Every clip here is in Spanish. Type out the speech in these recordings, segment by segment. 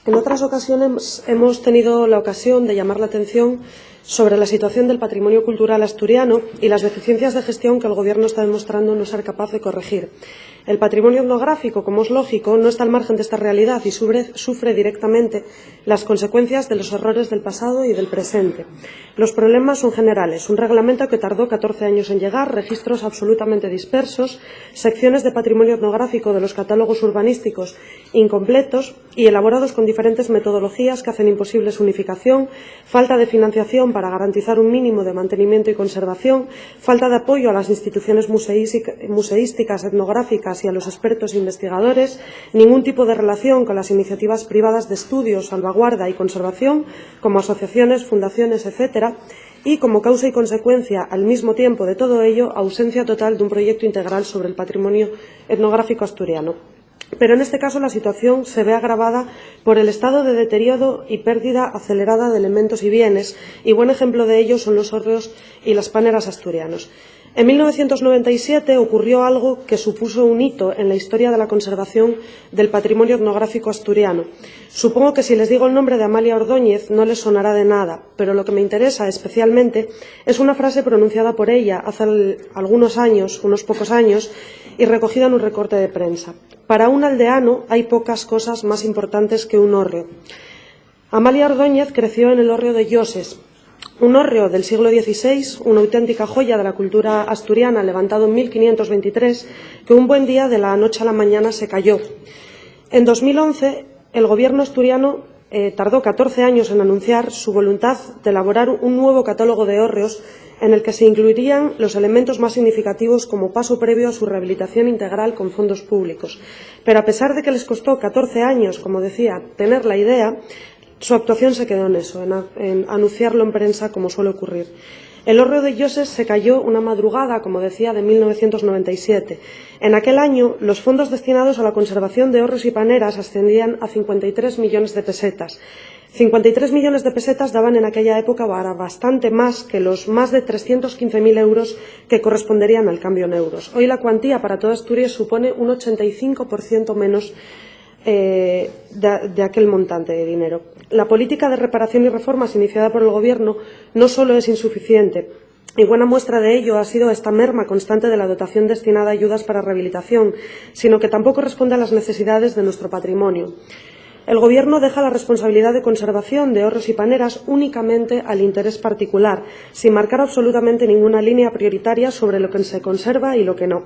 En otras ocasiones hemos tenido la ocasión de llamar la atención sobre la situación del patrimonio cultural asturiano y las deficiencias de gestión que el Gobierno está demostrando no ser capaz de corregir. El patrimonio etnográfico, como es lógico, no está al margen de esta realidad y sufre directamente las consecuencias de los errores del pasado y del presente. Los problemas son generales. Un reglamento que tardó 14 años en llegar, registros absolutamente dispersos, secciones de patrimonio etnográfico de los catálogos urbanísticos incompletos y elaborados con diferentes metodologías que hacen imposible su unificación, falta de financiación para garantizar un mínimo de mantenimiento y conservación, falta de apoyo a las instituciones museísticas, etnográficas y a los expertos e investigadores, ningún tipo de relación con las iniciativas privadas de estudio, salvaguarda y conservación, como asociaciones, fundaciones, etcétera, y como causa y consecuencia, al mismo tiempo de todo ello, ausencia total de un proyecto integral sobre el patrimonio etnográfico asturiano. Pero en este caso la situación se ve agravada por el estado de deterioro y pérdida acelerada de elementos y bienes, y buen ejemplo de ello son los hórreos y las paneras asturianos. En 1997 ocurrió algo que supuso un hito en la historia de la conservación del patrimonio etnográfico asturiano. Supongo que si les digo el nombre de Amalia Ordóñez no les sonará de nada, pero lo que me interesa especialmente es una frase pronunciada por ella hace algunos años, unos pocos años, y recogida en un recorte de prensa. Para un aldeano hay pocas cosas más importantes que un hórreo. Amalia Ordóñez creció en el hórreo de Lloses, un hórreo del siglo XVI, una auténtica joya de la cultura asturiana, levantado en 1523, que un buen día de la noche a la mañana se cayó. En 2011, el Gobierno asturiano tardó 14 años en anunciar su voluntad de elaborar un nuevo catálogo de hórreos en el que se incluirían los elementos más significativos como paso previo a su rehabilitación integral con fondos públicos. Pero a pesar de que les costó 14 años, como decía, tener la idea, su actuación se quedó en eso, en anunciarlo en prensa, como suele ocurrir. El hórreo de Lloses se cayó una madrugada, como decía, de 1997. En aquel año, los fondos destinados a la conservación de hórreos y paneras ascendían a 53 millones de pesetas. 53 millones de pesetas daban en aquella época bastante más que los más de 315.000 euros que corresponderían al cambio en euros. Hoy la cuantía para toda Asturias supone un 85% menos de aquel montante de dinero. La política de reparación y reformas iniciada por el Gobierno no solo es insuficiente, y buena muestra de ello ha sido esta merma constante de la dotación destinada a ayudas para rehabilitación, sino que tampoco responde a las necesidades de nuestro patrimonio. El Gobierno deja la responsabilidad de conservación de hórreos y paneras únicamente al interés particular, sin marcar absolutamente ninguna línea prioritaria sobre lo que se conserva y lo que no.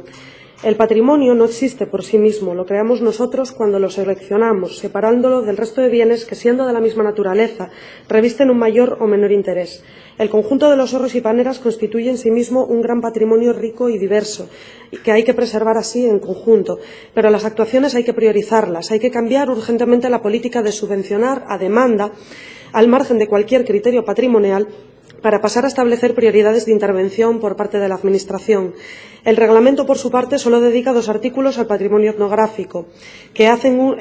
El patrimonio no existe por sí mismo, lo creamos nosotros cuando lo seleccionamos, separándolo del resto de bienes que, siendo de la misma naturaleza, revisten un mayor o menor interés. El conjunto de los hórreos y paneras constituye en sí mismo un gran patrimonio rico y diverso, que hay que preservar así en conjunto, pero las actuaciones hay que priorizarlas, hay que cambiar urgentemente la política de subvencionar a demanda, al margen de cualquier criterio patrimonial, para pasar a establecer prioridades de intervención por parte de la Administración. El reglamento, por su parte, solo dedica 2 artículos al patrimonio etnográfico, que hacen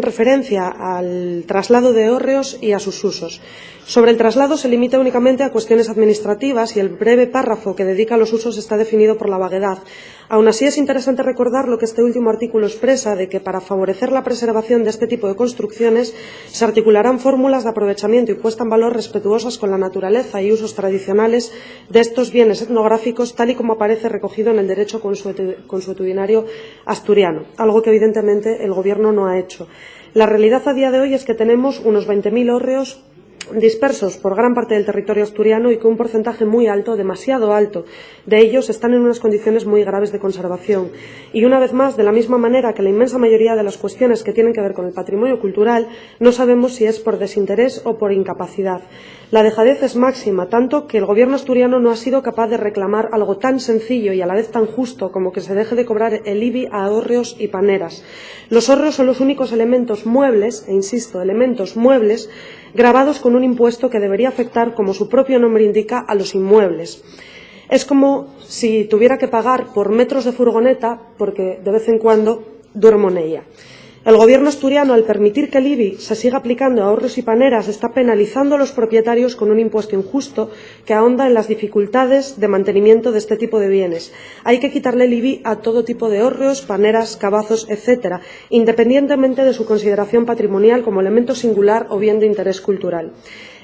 referencia al traslado de hórreos y a sus usos. Sobre el traslado se limita únicamente a cuestiones administrativas y el breve párrafo que dedica a los usos está definido por la vaguedad. Aún así, es interesante recordar lo que este último artículo expresa, de que para favorecer la preservación de este tipo de construcciones se articularán fórmulas de aprovechamiento y puesta en valor respetuosas con la naturaleza y usos tradicionales de estos bienes etnográficos, tal y como aparece recogido en el derecho consuetudinario asturiano, algo que evidentemente el Gobierno no ha hecho. La realidad a día de hoy es que tenemos unos 20.000 hórreos dispersos por gran parte del territorio asturiano y que un porcentaje muy alto, demasiado alto, de ellos están en unas condiciones muy graves de conservación. Y una vez más, de la misma manera que la inmensa mayoría de las cuestiones que tienen que ver con el patrimonio cultural, no sabemos si es por desinterés o por incapacidad. La dejadez es máxima, tanto que el Gobierno asturiano no ha sido capaz de reclamar algo tan sencillo y a la vez tan justo como que se deje de cobrar el IBI a hórreos y paneras. Los hórreos son los únicos elementos muebles, e insisto, elementos muebles, grabados con un impuesto que debería afectar, como su propio nombre indica, a los inmuebles. Es como si tuviera que pagar por metros de furgoneta porque de vez en cuando duermo en ella. El Gobierno asturiano, al permitir que el IBI se siga aplicando a ahorros y paneras, está penalizando a los propietarios con un impuesto injusto que ahonda en las dificultades de mantenimiento de este tipo de bienes. Hay que quitarle el IBI a todo tipo de ahorros, paneras, cavazos, etcétera, independientemente de su consideración patrimonial como elemento singular o bien de interés cultural.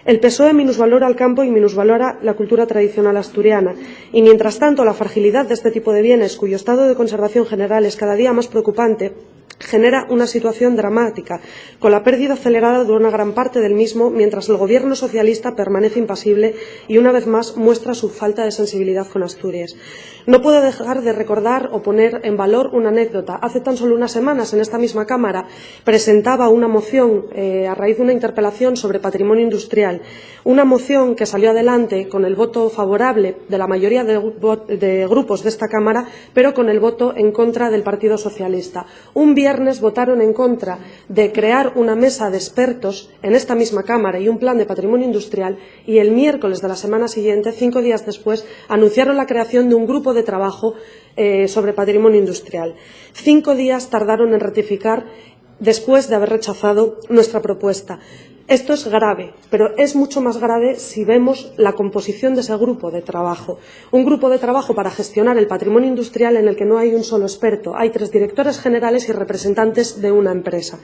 El PSOE minusvalora el campo y minusvalora la cultura tradicional asturiana y, mientras tanto, la fragilidad de este tipo de bienes, cuyo estado de conservación general es cada día más preocupante, genera una situación dramática, con la pérdida acelerada de una gran parte del mismo, mientras el Gobierno socialista permanece impasible y, una vez más, muestra su falta de sensibilidad con Asturias. No puedo dejar de recordar o poner en valor una anécdota. Hace tan solo unas semanas, en esta misma Cámara, presentaba una moción a raíz de una interpelación sobre patrimonio industrial, una moción que salió adelante con el voto favorable de la mayoría de grupos de esta Cámara, pero con el voto en contra del Partido Socialista. Un viernes votaron en contra de crear una mesa de expertos en esta misma Cámara y un plan de patrimonio industrial, y el miércoles de la semana siguiente, 5 días después, anunciaron la creación de un grupo de trabajo sobre patrimonio industrial. 5 días tardaron en rectificar después de haber rechazado nuestra propuesta. Esto es grave, pero es mucho más grave si vemos la composición de ese grupo de trabajo. Un grupo de trabajo para gestionar el patrimonio industrial en el que no hay un solo experto, hay 3 directores generales y representantes de una empresa.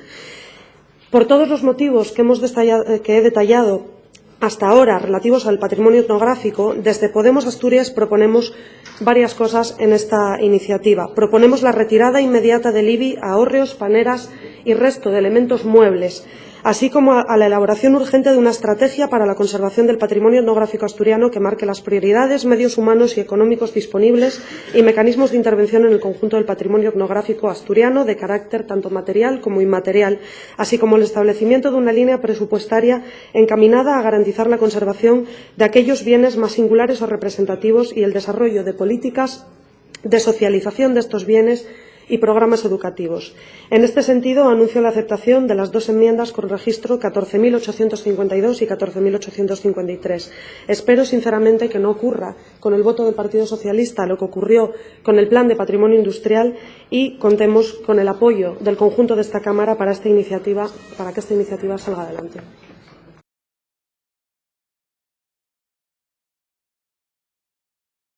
Por todos los motivos que he detallado hasta ahora relativos al patrimonio etnográfico, desde Podemos Asturias proponemos varias cosas en esta iniciativa. Proponemos la retirada inmediata del IBI a hórreos, paneras y resto de elementos muebles, así como a la elaboración urgente de una estrategia para la conservación del patrimonio etnográfico asturiano que marque las prioridades, medios humanos y económicos disponibles y mecanismos de intervención en el conjunto del patrimonio etnográfico asturiano de carácter tanto material como inmaterial, así como el establecimiento de una línea presupuestaria encaminada a garantizar la conservación de aquellos bienes más singulares o representativos y el desarrollo de políticas de socialización de estos bienes y programas educativos. En este sentido, anuncio la aceptación de las 2 enmiendas con registro 14.852 y 14.853. Espero sinceramente que no ocurra con el voto del Partido Socialista lo que ocurrió con el Plan de Patrimonio Industrial y contemos con el apoyo del conjunto de esta Cámara para que esta iniciativa salga adelante.